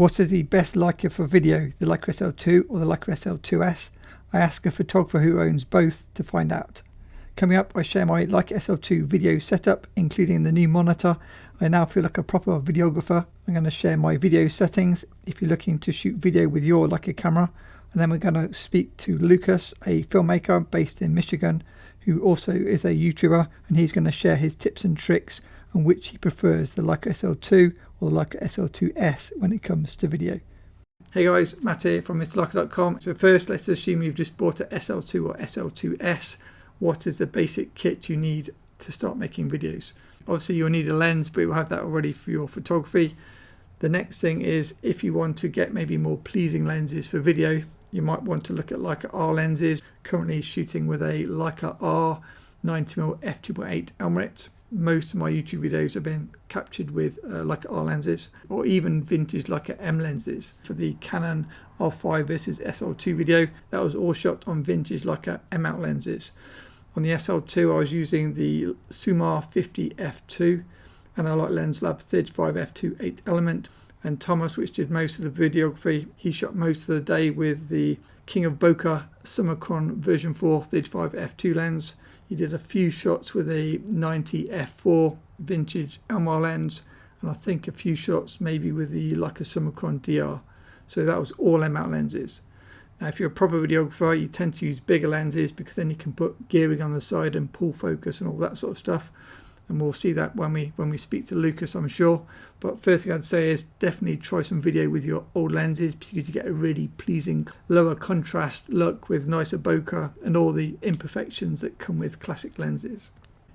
What is the best Leica for video, the Leica SL2 or the Leica SL2S? I ask a photographer who owns both to find out. Coming up, I share my Leica SL2 video setup, including the new monitor. I now feel like a proper videographer. I'm going to share my video settings if you're looking to shoot video with your Leica camera. And then we're going to speak to Lucas, a filmmaker based in Michigan, who also is a YouTuber, and he's going to share his tips and tricks on which he prefers, the Leica SL2 or the Leica SL2S when it comes to video. Hey guys, Matt here from MrLeica.com. So first, let's assume you've just bought a SL2 or SL2S. What is the basic kit you need to start making videos? Obviously you'll need a lens, but you'll have that already for your photography. The next thing is, if you want to get maybe more pleasing lenses for video, you might want to look at Leica R lenses. Currently shooting with a Leica R 90mm f2.8 Elmerit. Most of my YouTube videos have been captured with Leica R lenses, or even vintage Leica M lenses. For the Canon R5 versus SL2 video, that was all shot on vintage Leica M out lenses. On the SL2, I was using the Sumar 50 f2 and I like Lens Lab 35 f2 8 element. And Thomas, which did most of the videography, he shot most of the day with the King of Bokeh Summicron version 4 35 f2 lens. He did a few shots with a 90 f4 vintage Elmar lens, and I think a few shots maybe with the Leica Summicron DR. So that was all M out lenses. Now if you're a proper videographer, you tend to use bigger lenses because then you can put gearing on the side and pull focus and all that sort of stuff. And we'll see that when we speak to Lucas, I'm sure. But first thing I'd say is definitely try some video with your old lenses, because you get a really pleasing lower contrast look with nicer bokeh and all the imperfections that come with classic lenses.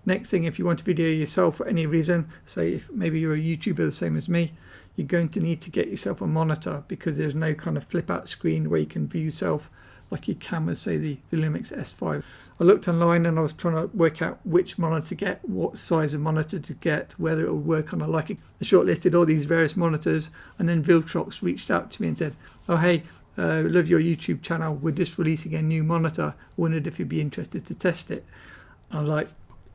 Next thing, if you want to video yourself for any reason, say if maybe you're a YouTuber the same as me, you're going to need to get yourself a monitor, because there's no kind of flip out screen where you can view yourself like you can with, say, the Lumix S5. I looked online and I was trying to work out which monitor to get, what size of monitor to get, whether it would work on a Leica. I shortlisted all these various monitors, and then Viltrox reached out to me and said, oh hey, love your YouTube channel, we're just releasing a new monitor, wondered if you'd be interested to test it. I'm like,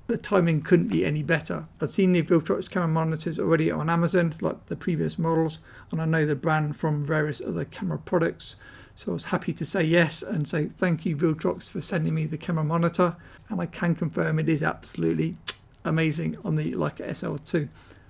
the timing couldn't be any better. I've seen the Viltrox camera monitors already on Amazon, like the previous models, and I know the brand from various other camera products. So I was happy to say yes and say thank you Viltrox for sending me the camera monitor, and I can confirm it is absolutely amazing on the Leica SL2,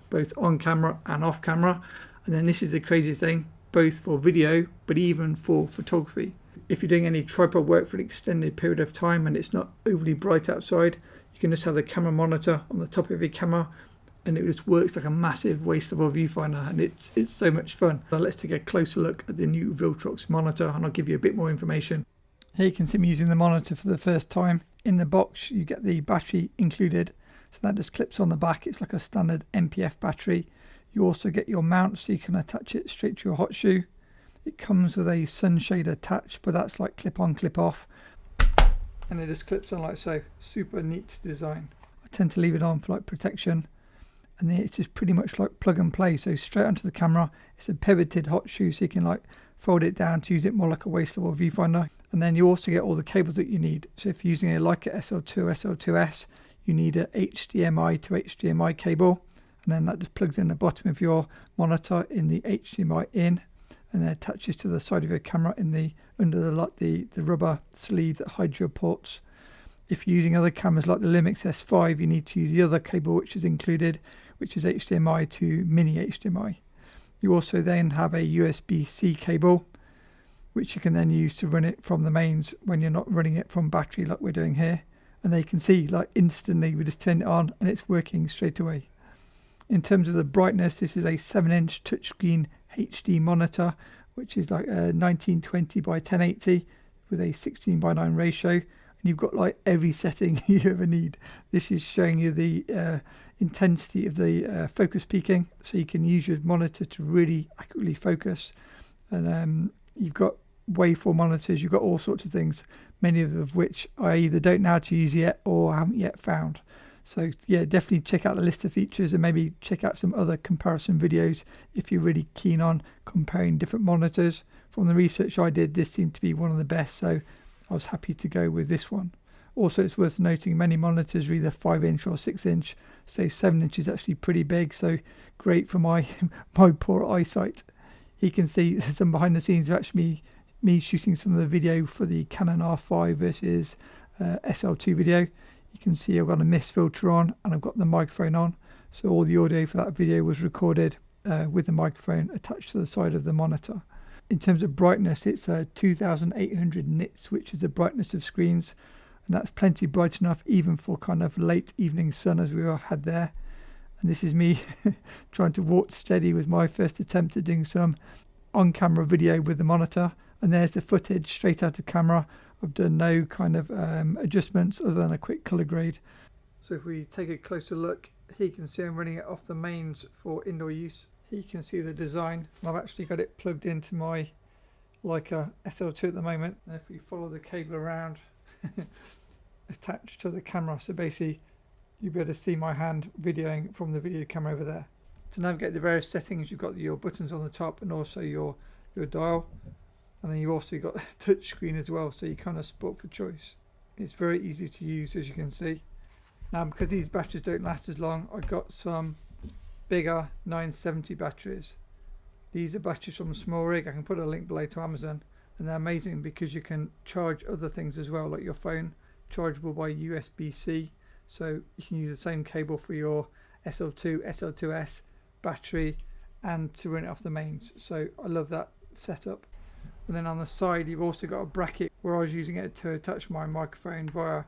both on camera and off camera. And then this is the crazy thing, both for video but even for photography. If you're doing any tripod work for an extended period of time and it's not overly bright outside, you can just have the camera monitor on the top of your camera, and it just works like a massive wastable viewfinder, and it's so much fun. So let's take a closer look at the new Viltrox monitor, and I'll give you a bit more information. Here you can see me using the monitor for the first time. In the box you get the battery included, so that just clips on the back. It's like a standard MPF battery. You also get your mount, so you can attach it straight to your hot shoe. It comes with a sunshade attached, but that's like clip on clip off, and it just clips on like so. Super neat design. I tend to leave it on for like protection. And then it's just pretty much like plug and play, so straight onto the camera. It's a pivoted hot shoe, so you can like fold it down to use it more like a waist-level viewfinder. And then you also get all the cables that you need. So if you're using a Leica SL2 or SL2S, you need a HDMI to HDMI cable, and then that just plugs in the bottom of your monitor in the HDMI in, and then attaches to the side of your camera in the under the rubber sleeve that hides your ports. If you're using other cameras like the Lumix S5, you need to use the other cable which is included, which is HDMI to mini HDMI. You also then have a USB-C cable, which you can then use to run it from the mains when you're not running it from battery like we're doing here. And they can see like instantly we just turn it on and it's working straight away. In terms of the brightness, this is a 7-inch touchscreen HD monitor, which is like a 1920 by 1080 with a 16:9 ratio. And you've got like every setting you ever need. This is showing you the intensity of the focus peaking, so you can use your monitor to really accurately focus. And you've got waveform monitors, you've got all sorts of things, many of which I either don't know how to use yet or haven't yet found. So yeah, definitely check out the list of features and maybe check out some other comparison videos if you're really keen on comparing different monitors. From the research I did, this seemed to be one of the best, so I was happy to go with this one. Also, it's worth noting many monitors are either 5-inch or 6-inch, so 7-inch is actually pretty big, so great for my poor eyesight. He can see some behind the scenes of actually me shooting some of the video for the Canon R5 versus SL2 video. You can see I've got a mist filter on and I've got the microphone on. So all the audio for that video was recorded with the microphone attached to the side of the monitor. In terms of brightness, it's 2800 nits, which is the brightness of screens. And that's plenty bright enough even for kind of late evening sun as we had there. And this is me trying to walk steady with my first attempt at doing some on-camera video with the monitor. And there's the footage straight out of camera. I've done no kind of adjustments other than a quick color grade. So if we take a closer look, here you can see I'm running it off the mains for indoor use. Here you can see the design. And I've actually got it plugged into my Leica SL2 at the moment. And if we follow the cable around, attached to the camera, so basically you'll be able to see my hand videoing from the video camera over there. To navigate the various settings, you've got your buttons on the top and also your dial, and then you've also got the touch screen as well, so you kind of spot for choice. It's very easy to use, as you can see. Now because these batteries don't last as long, I got some bigger 970 batteries. These are batteries from Small Rig. I can put a link below to Amazon, and they're amazing because you can charge other things as well, like your phone, chargeable by USB-C. So you can use the same cable for your SL2, SL2S battery and to run it off the mains. So I love that setup. And then on the side you've also got a bracket where I was using it to attach my microphone via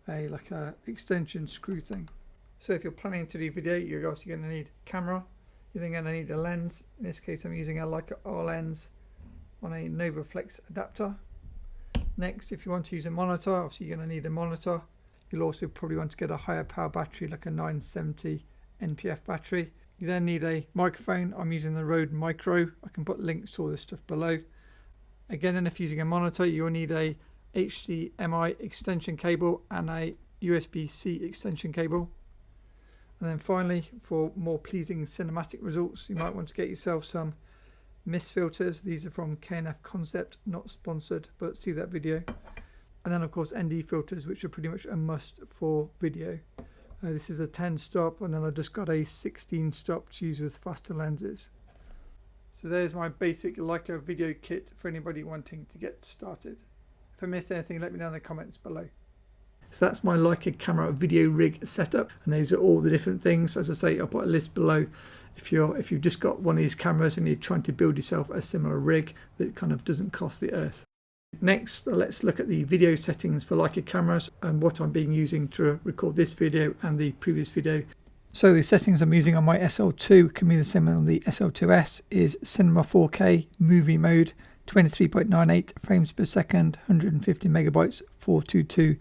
a extension screw thing. So if you're planning to do video, you're also going to need camera. You're then going to need a lens. In this case I'm using a Leica R lens on a Nova Flex adapter. Next, if you want to use a monitor, obviously you're going to need a monitor. You'll also probably want to get a higher power battery like a 970 NPF battery. You then need a microphone. I'm using the Rode Micro. I can put links to all this stuff below. Again, then if using a monitor, you'll need a HDMI extension cable and a USB-C extension cable. And then finally, for more pleasing cinematic results, you might want to get yourself some mist filters. These are from K&F Concept, not sponsored, but see that video. And then of course ND filters, which are pretty much a must for video. This is a 10 stop, and then I just got a 16 stop to use with faster lenses. So there's my basic Leica video kit for anybody wanting to get started. If I missed anything, let me know in the comments below. So that's my Leica camera video rig setup, and those are all the different things. As I say, I'll put a list below. If you've just got one of these cameras and you're trying to build yourself a similar rig that kind of doesn't cost the earth. Next, let's look at the video settings for Leica cameras and what I'm using to record this video and the previous video. So the settings I'm using on my SL2 can be the same on the SL2S. Is Cinema 4K movie mode, 23.98 frames per second, 150 megabytes, 422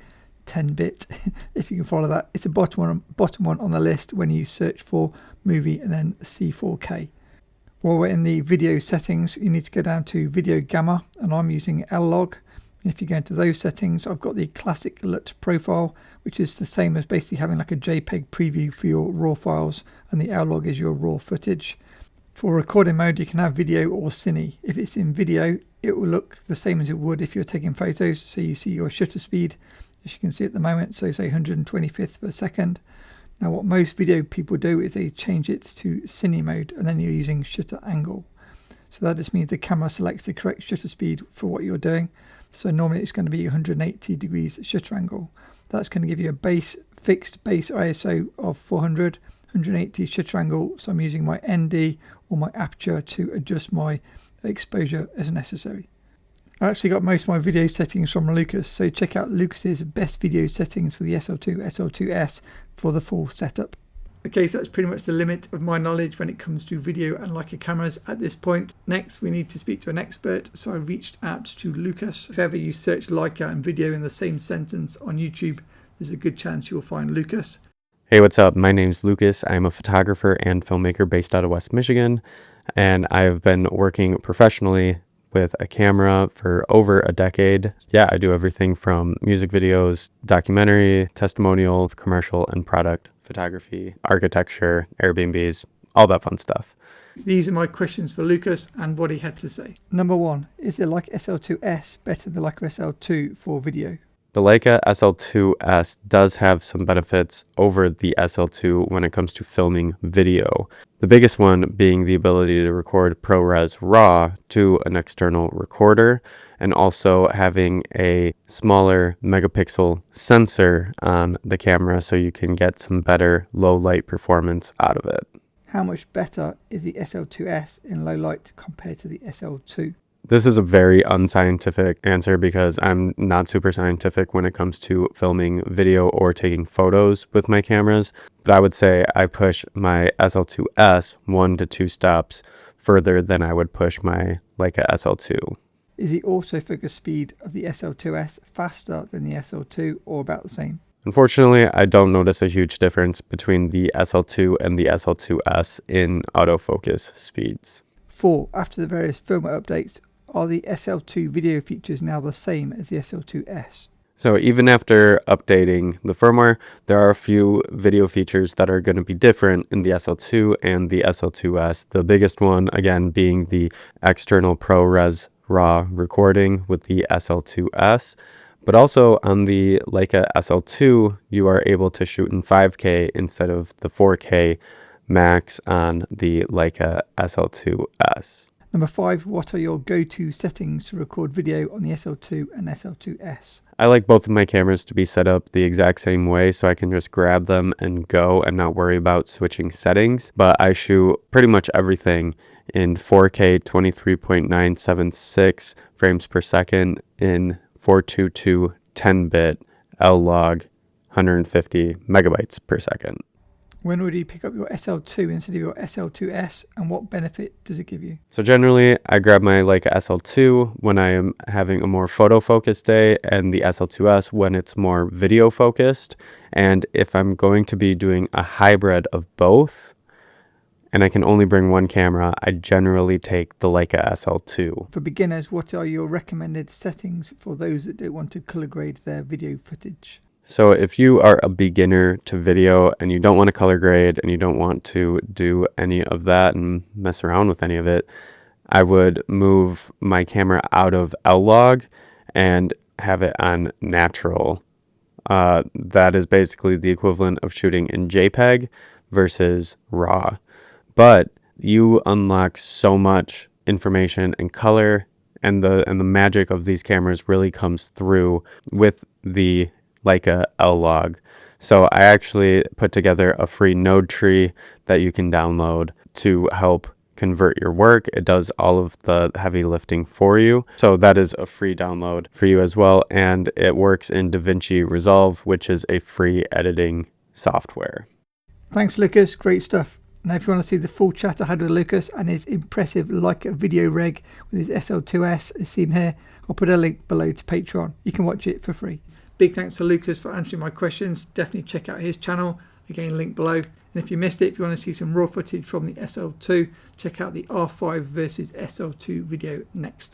10-bit. If you can follow that, it's the bottom one on the list when you search for movie and then C4K. While we're in the video settings, you need to go down to video gamma, and I'm using L-Log. And if you go into those settings, I've got the classic LUT profile, which is the same as basically having like a JPEG preview for your RAW files, and the L-Log is your RAW footage. For recording mode, you can have video or cine. If it's in video, it will look the same as it would if you're taking photos. So you see your shutter speed, as you can see at the moment, so say 125th per second. Now what most video people do is they change it to cine mode, and then you're using shutter angle. So that just means the camera selects the correct shutter speed for what you're doing. So normally it's going to be 180 degrees shutter angle. That's going to give you a fixed base ISO of 400, 180 shutter angle. So I'm using my ND or my aperture to adjust my exposure as necessary. I actually got most of my video settings from Lucas, so check out Lucas's best video settings for the SL2, SL2S for the full setup. Okay, so that's pretty much the limit of my knowledge when it comes to video and Leica cameras at this point. Next, we need to speak to an expert, so I reached out to Lucas. If ever you search Leica and video in the same sentence on YouTube, there's a good chance you'll find Lucas. Hey, what's up? My name's Lucas. I'm a photographer and filmmaker based out of West Michigan, and I've been working professionally with a camera for over a decade. Yeah, I do everything from music videos, documentary, testimonial, commercial, and product photography, architecture, Airbnbs, all that fun stuff. These are my questions for Lucas and what he had to say. Number one, is the Leica SL2S better than the Leica SL2 for video? The Leica SL2S does have some benefits over the SL2 when it comes to filming video. The biggest one being the ability to record ProRes RAW to an external recorder, and also having a smaller megapixel sensor on the camera so you can get some better low light performance out of it. How much better is the SL2S in low light compared to the SL2? This is a very unscientific answer because I'm not super scientific when it comes to filming video or taking photos with my cameras. But I would say I push my SL2S 1 to 2 steps further than I would push my Leica SL2. Is the autofocus speed of the SL2S faster than the SL2 or about the same? Unfortunately, I don't notice a huge difference between the SL2 and the SL2S in autofocus speeds. 4. After the various firmware updates, are the SL2 video features now the same as the SL2S? So even after updating the firmware, there are a few video features that are going to be different in the SL2 and the SL2S. The biggest one, again, being the external ProRes RAW recording with the SL2S. But also on the Leica SL2, you are able to shoot in 5K instead of the 4K max on the Leica SL2S. Number 5, what are your go-to settings to record video on the SL2 and SL2S? I like both of my cameras to be set up the exact same way so I can just grab them and go and not worry about switching settings. But I shoot pretty much everything in 4K 23.976 frames per second in 422 10-bit L-Log 150 megabytes per second. When would you pick up your SL2 instead of your SL2S, and what benefit does it give you? So generally, I grab my Leica SL2 when I am having a more photo focused day, and the SL2S when it's more video focused. And if I'm going to be doing a hybrid of both, and I can only bring one camera, I generally take the Leica SL2. For beginners, what are your recommended settings for those that don't want to color grade their video footage? So if you are a beginner to video and you don't want to color grade and you don't want to do any of that and mess around with any of it, I would move my camera out of L-Log and have it on natural. That is basically the equivalent of shooting in JPEG versus RAW. But you unlock so much information and color, and the magic of these cameras really comes through with the Leica L-Log. So I actually put together a free node tree that you can download to help convert your work. It does all of the heavy lifting for you. So that is a free download for you as well. And it works in DaVinci Resolve, which is a free editing software. Thanks, Lucas. Great stuff. Now, if you want to see the full chat I had with Lucas and his impressive Leica video rig with his SL2S as seen here, I'll put a link below to Patreon. You can watch it for free. Big thanks to Lucas for answering my questions. Definitely check out his channel. Again, link below. And if you missed it, if you want to see some raw footage from the SL2, check out the R5 versus SL2 video next.